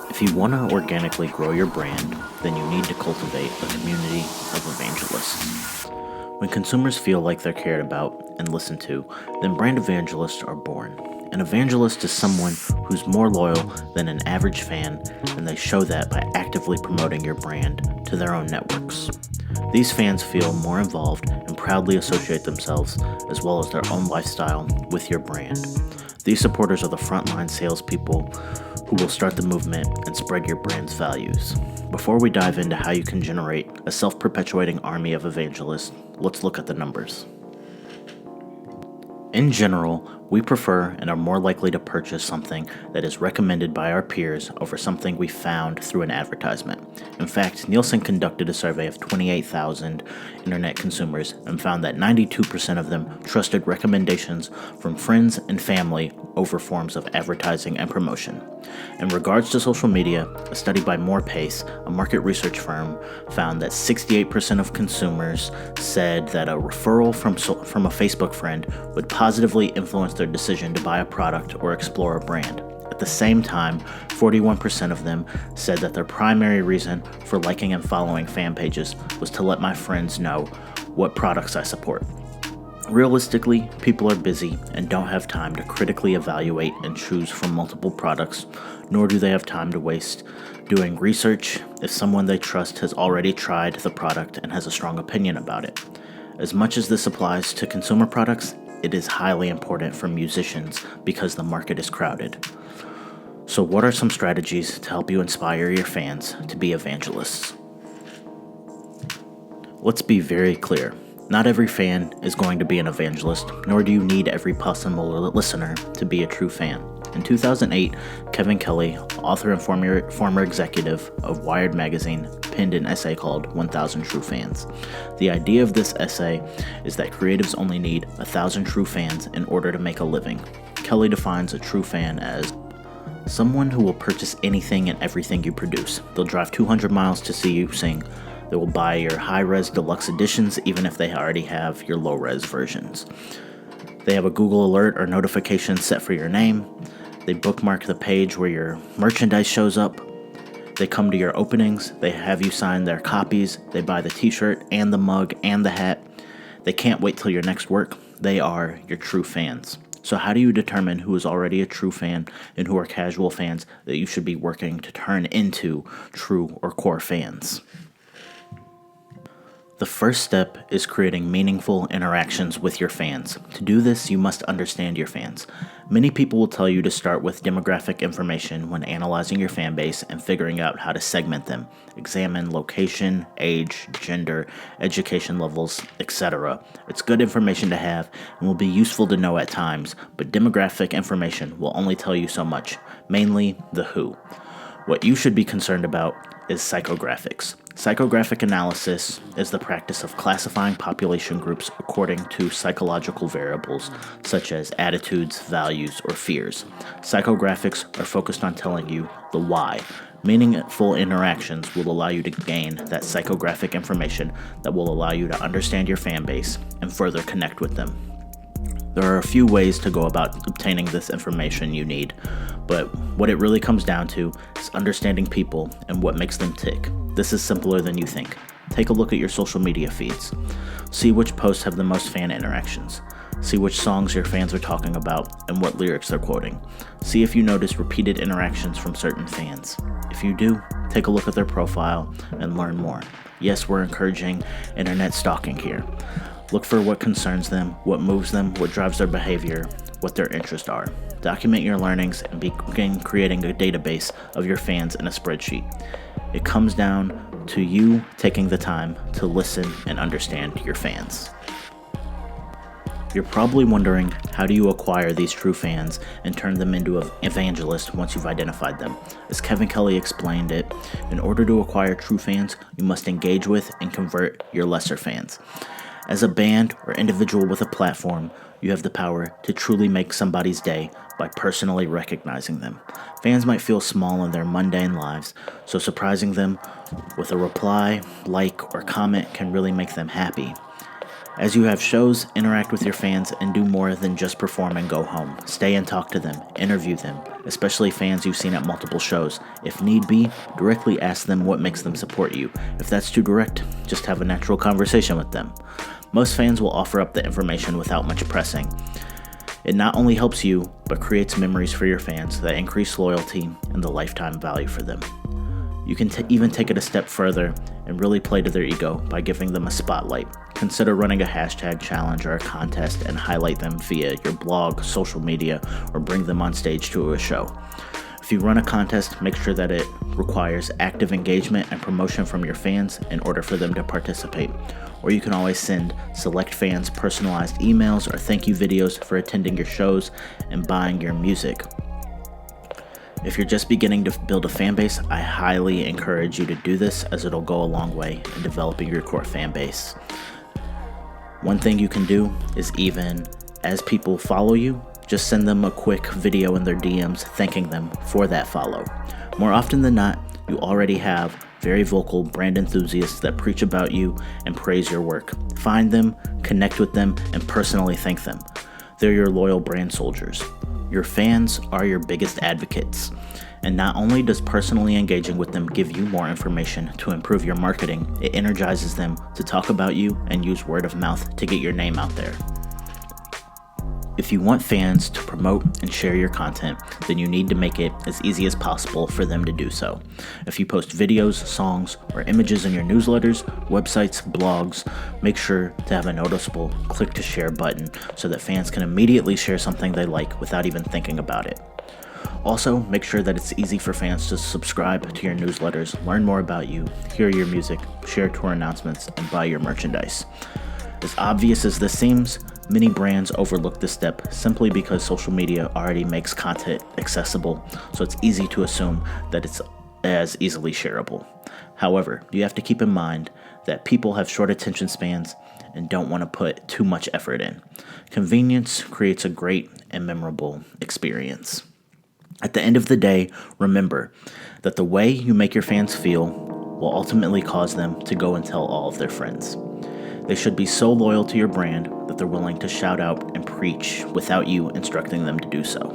If you want to organically grow your brand, then you need to cultivate a community of evangelists. When consumers feel like they're cared about and listened to, then brand evangelists are born. An evangelist is someone who's more loyal than an average fan, and they show that by actively promoting your brand to their own networks. These fans feel more involved and proudly associate themselves, as well as their own lifestyle, with your brand. These supporters are the frontline salespeople who will start the movement and spread your brand's values. Before we dive into how you can generate a self-perpetuating army of evangelists, let's look at the numbers. In general, we prefer and are more likely to purchase something that is recommended by our peers over something we found through an advertisement. In fact, Nielsen conducted a survey of 28,000 internet consumers and found that 92% of them trusted recommendations from friends and family over forms of advertising and promotion. In regards to social media, a study by Pace, a market research firm, found that 68% of consumers said that a referral from a Facebook friend would positively influence their decision to buy a product or explore a brand. At the same time, 41% of them said that their primary reason for liking and following fan pages was to let my friends know what products I support. Realistically, people are busy and don't have time to critically evaluate and choose from multiple products, nor do they have time to waste doing research if someone they trust has already tried the product and has a strong opinion about it. As much as this applies to consumer products, it is highly important for musicians because the market is crowded. So what are some strategies to help you inspire your fans to be evangelists? Let's be very clear. Not every fan is going to be an evangelist, nor do you need every possible listener to be a true fan. In 2008, Kevin Kelly, author and former executive of Wired magazine, penned an essay called 1,000 True Fans. The idea of this essay is that creatives only need 1,000 true fans in order to make a living. Kelly defines a true fan as someone who will purchase anything and everything you produce. They'll drive 200 miles to see you sing. They will buy your high-res deluxe editions even if they already have your low-res versions. They have a Google alert or notification set for your name. They bookmark the page where your merchandise shows up. They come to your openings. They have you sign their copies. They buy the t-shirt and the mug and the hat. They can't wait till your next work. They are your true fans. So how do you determine who is already a true fan and who are casual fans that you should be working to turn into true or core fans? The first step is creating meaningful interactions with your fans. To do this, you must understand your fans. Many people will tell you to start with demographic information when analyzing your fan base and figuring out how to segment them. Examine location, age, gender, education levels, etc. It's good information to have and will be useful to know at times, but demographic information will only tell you so much, mainly the who. What you should be concerned about is psychographics. Psychographic analysis is the practice of classifying population groups according to psychological variables such as attitudes, values, or fears. Psychographics are focused on telling you the why. Meaningful interactions will allow you to gain that psychographic information that will allow you to understand your fan base and further connect with them. There are a few ways to go about obtaining this information you need, but what it really comes down to is understanding people and what makes them tick. This is simpler than you think. Take a look at your social media feeds. See which posts have the most fan interactions. See which songs your fans are talking about and what lyrics they're quoting. See if you notice repeated interactions from certain fans. If you do, take a look at their profile and learn more. Yes, we're encouraging internet stalking here. Look for what concerns them, what moves them, what drives their behavior, what their interests are. Document your learnings and begin creating a database of your fans in a spreadsheet. It comes down to you taking the time to listen and understand your fans. You're probably wondering, how do you acquire these true fans and turn them into an evangelist once you've identified them? As Kevin Kelly explained it, in order to acquire true fans, you must engage with and convert your lesser fans. As a band or individual with a platform, you have the power to truly make somebody's day by personally recognizing them. Fans might feel small in their mundane lives, so surprising them with a reply, like, or comment can really make them happy. As you have shows, interact with your fans and do more than just perform and go home. Stay and talk to them, interview them, especially fans you've seen at multiple shows. If need be, directly ask them what makes them support you. If that's too direct, just have a natural conversation with them. Most fans will offer up the information without much pressing. It not only helps you, but creates memories for your fans that increase loyalty and the lifetime value for them. You can even take it a step further and really play to their ego by giving them a spotlight. Consider running a hashtag challenge or a contest and highlight them via your blog, social media, or bring them on stage to a show. If you run a contest, make sure that it requires active engagement and promotion from your fans in order for them to participate. Or you can always send select fans personalized emails or thank you videos for attending your shows and buying your music. If you're just beginning to build a fan base, I highly encourage you to do this, as it'll go a long way in developing your core fan base. One thing you can do is, even as people follow you, just send them a quick video in their DMs thanking them for that follow. More often than not, you already have very vocal brand enthusiasts that preach about you and praise your work. Find them, connect with them, and personally thank them. They're your loyal brand soldiers. Your fans are your biggest advocates, and not only does personally engaging with them give you more information to improve your marketing, it energizes them to talk about you and use word of mouth to get your name out there. If you want fans to promote and share your content, then you need to make it as easy as possible for them to do so. If you post videos, songs, or images in your newsletters, websites, blogs, make sure to have a noticeable click to share button so that fans can immediately share something they like without even thinking about it. Also, make sure that it's easy for fans to subscribe to your newsletters, learn more about you, hear your music, share tour announcements, and buy your merchandise. As obvious as this seems, many brands overlook this step simply because social media already makes content accessible, so it's easy to assume that it's as easily shareable. However, you have to keep in mind that people have short attention spans and don't want to put too much effort in. Convenience creates a great and memorable experience. At the end of the day, remember that the way you make your fans feel will ultimately cause them to go and tell all of their friends. They should be so loyal to your brand that they're willing to shout out and preach without you instructing them to do so.